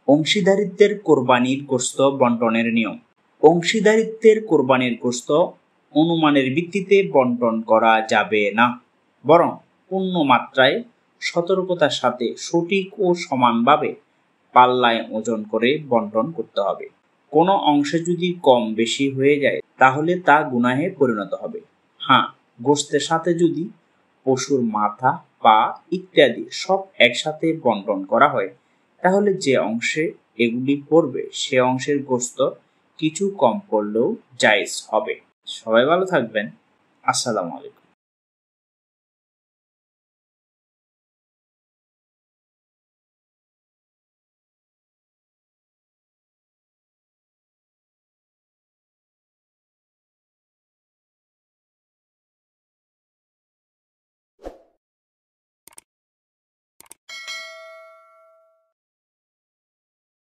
অংশীদারিত্বের কোরবানির গোশত বন্টনের নিয়ম। অংশীদারিত্বের কোরবানির গোশত অনুমানের ভিত্তিতে বন্টন করা যাবে না, বরং পূর্ণ মাত্রায় সতর্কতার সাথে সঠিক ও সমানভাবে পাল্লায় ওজন করে বন্টন করতে হবে। কোনো অংশে যদি কম বেশি হয়ে যায় তাহলে তা গুনাহে পরিণত হবে। গোশতের সাথে যদি পশুর মাথা, পা ইত্যাদি সব একসাথে বন্টন করা হয় তাহলে যে অংশে এগুলি পড়বে সে অংশের গোশত কিছু কম পড়লেও জায়েজ হবে। সবাই ভালো থাকবেন। আসসালামু আলাইকুম।